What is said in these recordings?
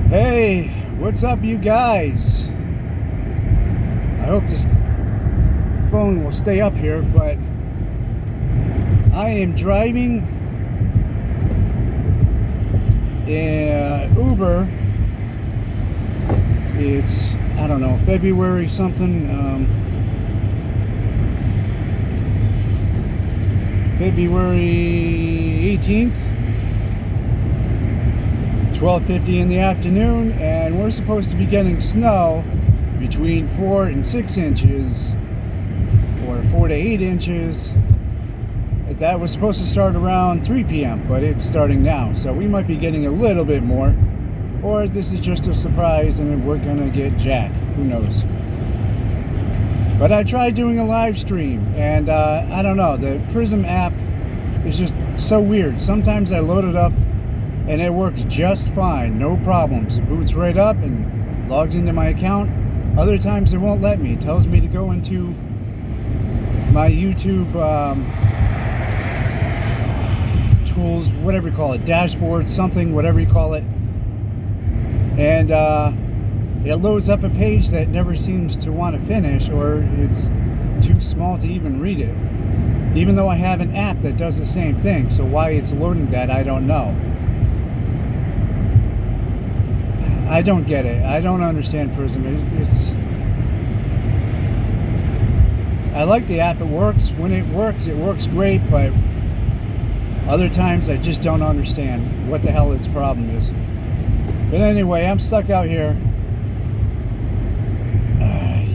Hey, what's up, you guys? I hope this phone will stay up here, but I am driving in Uber. It's, I don't know, February something. February 18th. 12:50 in the afternoon, and we're supposed to be getting snow between 4 and 6 inches, or 4 to 8 inches. That was supposed to start around 3 p.m., but it's starting now, so we might be getting a little bit more, or this is just a surprise and we're gonna get jack. Who knows? But I tried doing a live stream, and I don't know, the Prism app is just so weird. Sometimes I load it up and it works just fine, no problems. It boots right up and logs into my account. Other times it won't let me. It tells me to go into my YouTube tools, whatever you call it, dashboard, something, whatever you call it. And it loads up a page that never seems to want to finish, or it's too small to even read it. Even though I have an app that does the same thing, so why it's loading that, I don't know. I don't get it. I don't understand Prism. I like the app. It works. When it works great, but other times I just don't understand what the hell its problem is. But anyway, I'm stuck out here.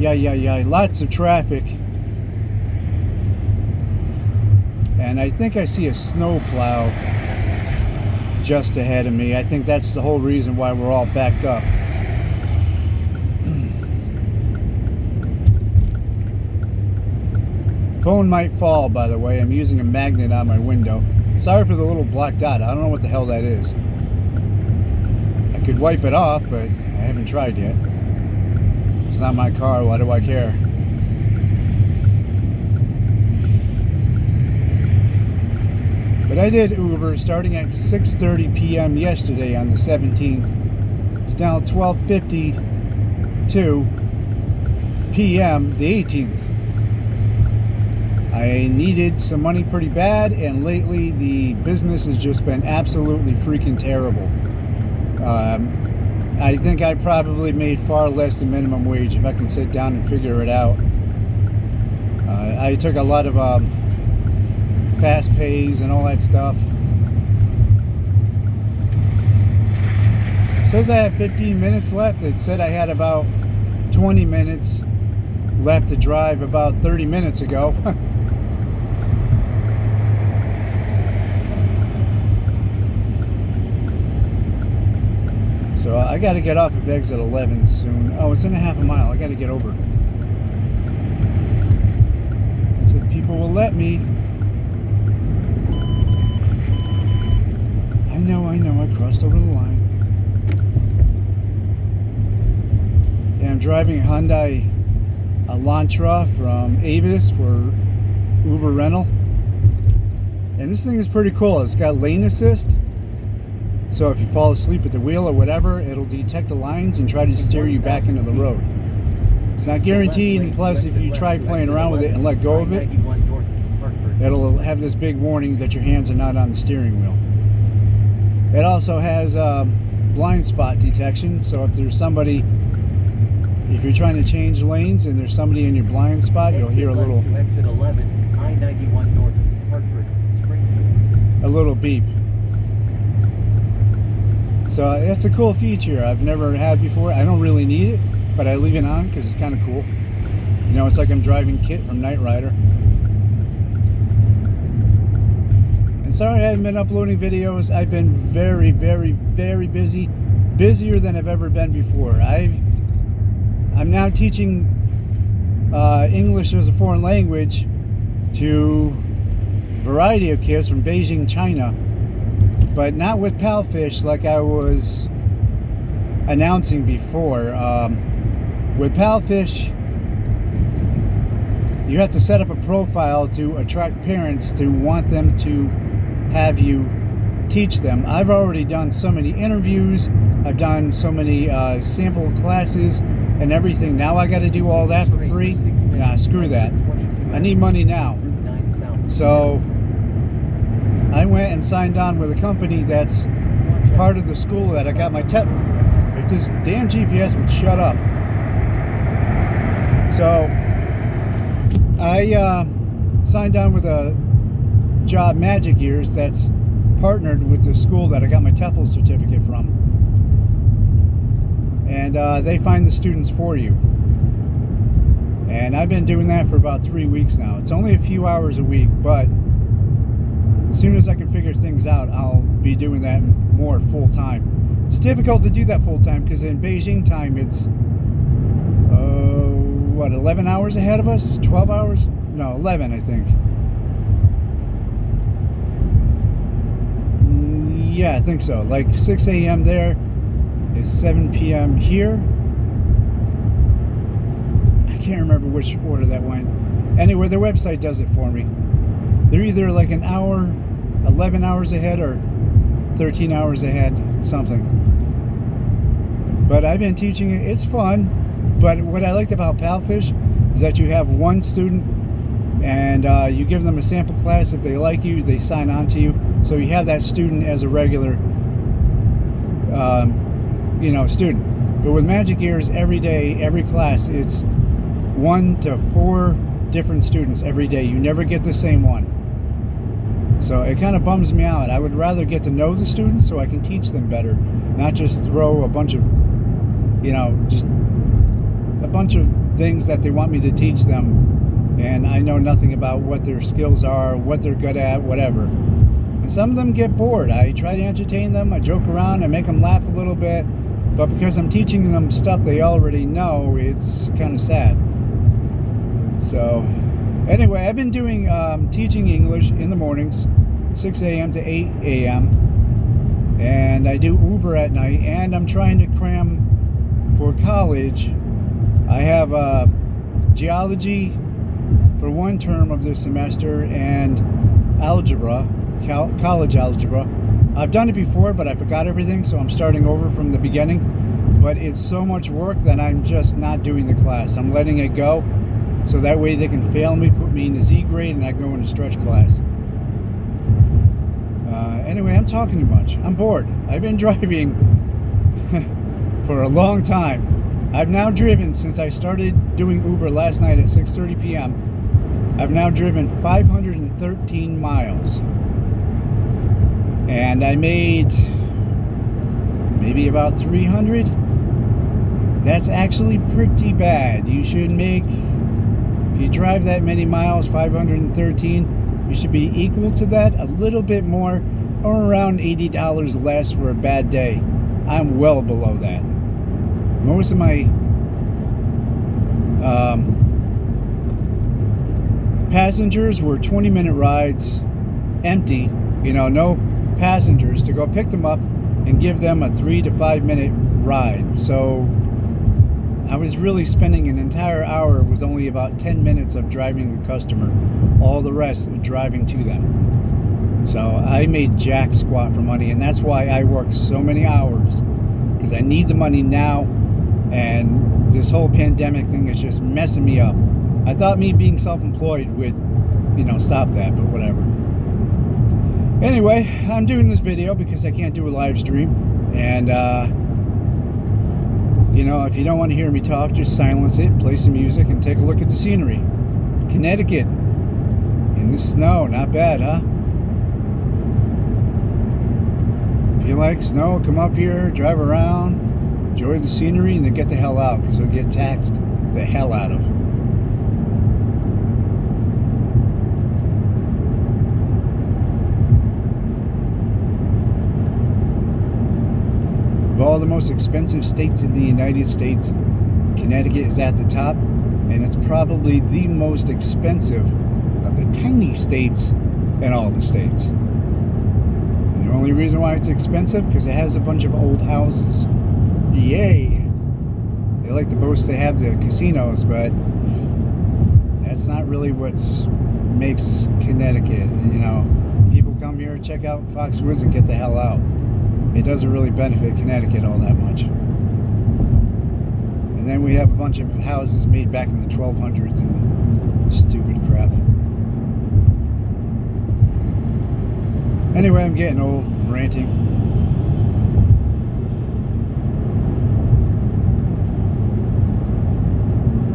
Yeah. Lots of traffic. And I think I see a snowplow just ahead of me. I think that's the whole reason why we're all backed up. Phone might fall, by the way. I'm using a magnet on my window. Sorry for the little black dot. I don't know what the hell that is. I could wipe it off, but I haven't tried yet. It's not my car. Why do I care? But I did Uber starting at 6:30 p.m. yesterday on the 17th. It's now 12:52 p.m. the 18th. I needed some money pretty bad, and lately the business has just been absolutely freaking terrible. I think I probably made far less than minimum wage if I can sit down and figure it out. I took a lot of fast pays and all that stuff. It says I have 15 minutes left. It said I had about 20 minutes left to drive about 30 minutes ago. So I got to get off of exit 11 soon. Oh, it's in a half a mile. I got to get over. It said people will let me. I know, I crossed over the line. Yeah, I'm driving a Hyundai Elantra from Avis for Uber rental. And this thing is pretty cool. It's got lane assist. So if you fall asleep at the wheel or whatever, it'll detect the lines and try to steer you back into the road. It's not guaranteed, and plus if you try playing around with it and let go of it, it'll have this big warning that your hands are not on the steering wheel. It also has blind spot detection, so if there's somebody, if you're trying to change lanes and there's somebody in your blind spot, you'll hear a little exit 11, I-91 North, Hartford, Springfield. A little beep. So that's a cool feature I've never had before. I don't really need it, but I leave it on because it's kind of cool. You know, it's like I'm driving Kit from Knight Rider. And sorry I haven't been uploading videos. I've been very, very, very busy. Busier than I've ever been before. I'm now teaching English as a foreign language to a variety of kids from Beijing, China. But not with Palfish like I was announcing before. With Palfish, you have to set up a profile to attract parents to want them to have you teach them. I've already done so many interviews. I've done so many sample classes and everything. Now I got to do all that for free? Nah, screw that. I need money now. So I went and signed on with a company that's part of the school that I got my if this damn GPS would shut up. So I signed on with a job, Magic Ears, that's partnered with the school that I got my TEFL certificate from. And they find the students for you. And I've been doing that for about 3 weeks now. It's only a few hours a week, but as soon as I can figure things out, I'll be doing that more full time. It's difficult to do that full time because in Beijing time, it's 11 hours ahead of us? 12 hours? No, 11, I think. Yeah, I think so. Like 6 a.m. there is 7 p.m. here. I can't remember which order that went. Anyway, their website does it for me. They're either like an hour, 11 hours ahead, or 13 hours ahead, something. But I've been teaching it. It's fun. But what I liked about Palfish is that you have one student and you give them a sample class. If they like you, they sign on to you. So you have that student as a regular, student. But with Magic Ears, every day, every class, it's 1 to 4 different students every day. You never get the same one. So it kind of bums me out. I would rather get to know the students so I can teach them better, not just throw a bunch of, just a bunch of things that they want me to teach them, and I know nothing about what their skills are, what they're good at, whatever. And some of them get bored. I try to entertain them, I joke around, I make them laugh a little bit, but because I'm teaching them stuff they already know, it's kind of sad. So anyway, I've been doing teaching English in the mornings, 6 a.m. to 8 a.m. and I do Uber at night, and I'm trying to cram for college. I have geology for one term of this semester and algebra, college algebra. I've done it before, but I forgot everything, so I'm starting over from the beginning. But it's so much work that I'm just not doing the class. I'm letting it go, so that way they can fail me, put me in the Z grade, and I go into stretch class. Anyway, I'm talking too much. I'm bored. I've been driving for a long time. I've now driven, since I started doing Uber last night at 6:30 p.m., I've now driven 513 miles. And I made maybe about 300. That's actually pretty bad. You should make, if you drive that many miles, 513, you should be equal to that, a little bit more, or around $80 less for a bad day. I'm well below that. Most of my passengers were 20-minute rides, empty, no passengers, to go pick them up and give them a 3 to 5 minute ride. So I was really spending an entire hour with only about 10 minutes of driving the customer, all the rest driving to them. So I made jack squat for money, and that's why I work so many hours, because I need the money now, and this whole pandemic thing is just messing me up. I thought me being self-employed would, stop that, but whatever. Anyway, I'm doing this video because I can't do a live stream, and if you don't want to hear me talk, just silence it, play some music, and take a look at the scenery. Connecticut in the snow, not bad, huh? If you like snow, come up here, drive around, enjoy the scenery, and then get the hell out, because you'll get taxed the hell out of. Of all the most expensive states in the United States, Connecticut is at the top, and it's probably the most expensive of the tiny states in all the states. And the only reason why it's expensive, because it has a bunch of old houses. Yay! They like to boast they have the casinos, but that's not really what makes Connecticut. People come here, check out Foxwoods, and get the hell out. It doesn't really benefit Connecticut all that much. And then we have a bunch of houses made back in the 1200s and stupid crap. Anyway, I'm getting old, I'm ranting.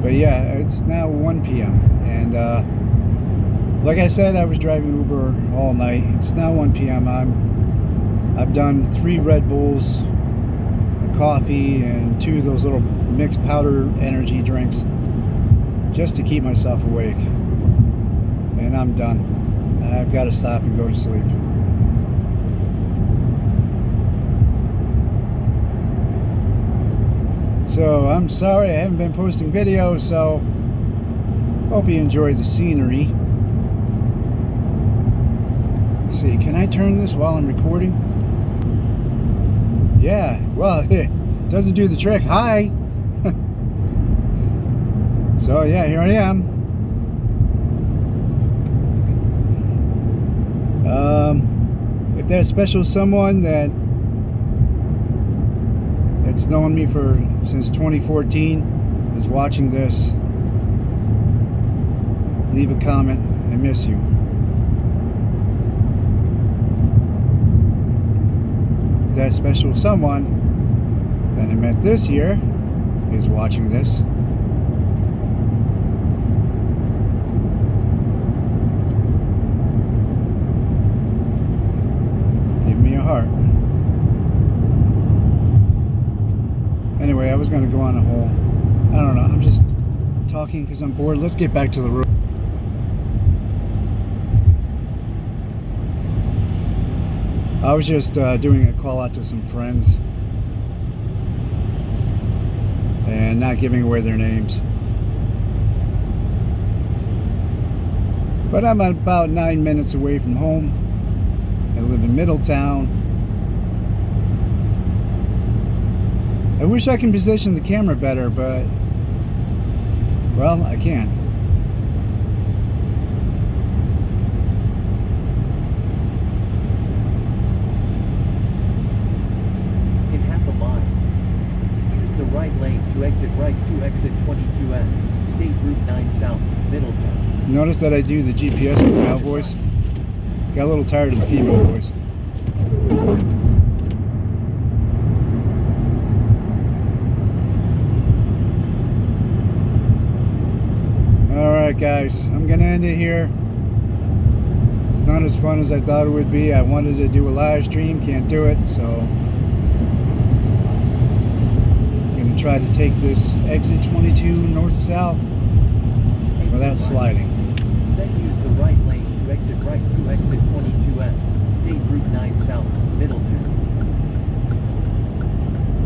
But yeah, it's now 1 p.m. and like I said, I was driving Uber all night. It's now 1 p.m. I've done 3 Red Bulls, a coffee, and 2 of those little mixed powder energy drinks just to keep myself awake. And I'm done. I've got to stop and go to sleep. So I'm sorry I haven't been posting videos, so hope you enjoy the scenery. Let's see, can I turn this while I'm recording? Yeah, well, it doesn't do the trick. Hi! So yeah, here I am. If that special someone that's known me since 2014 is watching this, leave a comment. I miss you. That special someone that I met this year is watching this. Give me a heart. Anyway, I was going to go on a whole, I don't know, I'm just talking because I'm bored. Let's get back to the road. I was just doing a call out to some friends and not giving away their names. But I'm about 9 minutes away from home. I live in Middletown. I wish I can position the camera better, but well, I can't. In half a mile, use the right lane to exit right to exit 22S, State Route 9 South, Middletown. Notice that I do the GPS with the male voice. Got a little tired of the female voice. Alright guys, I'm gonna end it here. It's not as fun as I thought it would be. I wanted to do a live stream, can't do it, so I'm gonna try to take this exit 22 north-south without sliding. Then use the right lane to exit right to exit 22S, State Route 9 South, Middletown.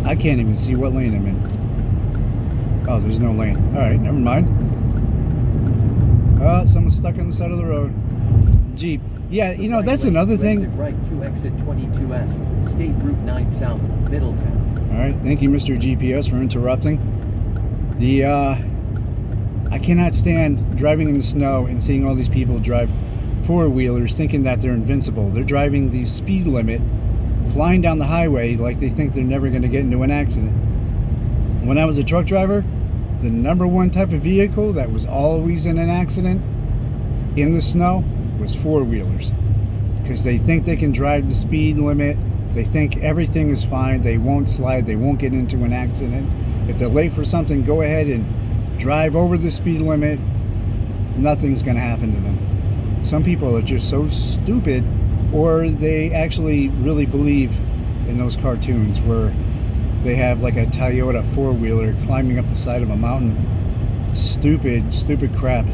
I can't even see what lane I'm in. Oh, there's no lane. Alright, never mind. Oh, someone's stuck on the side of the road. Jeep. Yeah, you know, that's another thing. Exit right to exit 22S, State Route 9 South, Middletown. Alright, thank you, Mr. GPS, for interrupting. I cannot stand driving in the snow and seeing all these people drive four-wheelers thinking that they're invincible. They're driving the speed limit, flying down the highway like they think they're never going to get into an accident. When I was a truck driver, the #1 type of vehicle that was always in an accident in the snow was four-wheelers, because they think they can drive the speed limit. They think everything is fine. They won't slide. They won't get into an accident. If they're late for something, go ahead and drive over the speed limit. Nothing's going to happen to them. Some people are just so stupid, or they actually really believe in those cartoons where they have like a Toyota four-wheeler climbing up the side of a mountain. Stupid crap.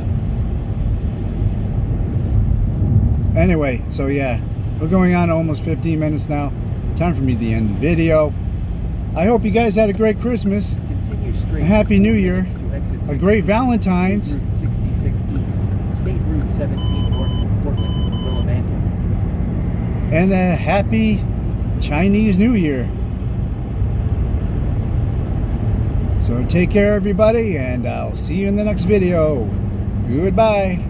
Anyway, so yeah, we're going on almost 15 minutes now. Time for me to end the video. I hope you guys had a great Christmas, a Happy New Year, a great Valentine's, Route 66 East, State Route 17 North, Portland, Willimantic. and a Happy Chinese New Year. So take care, everybody, and I'll see you in the next video. Goodbye.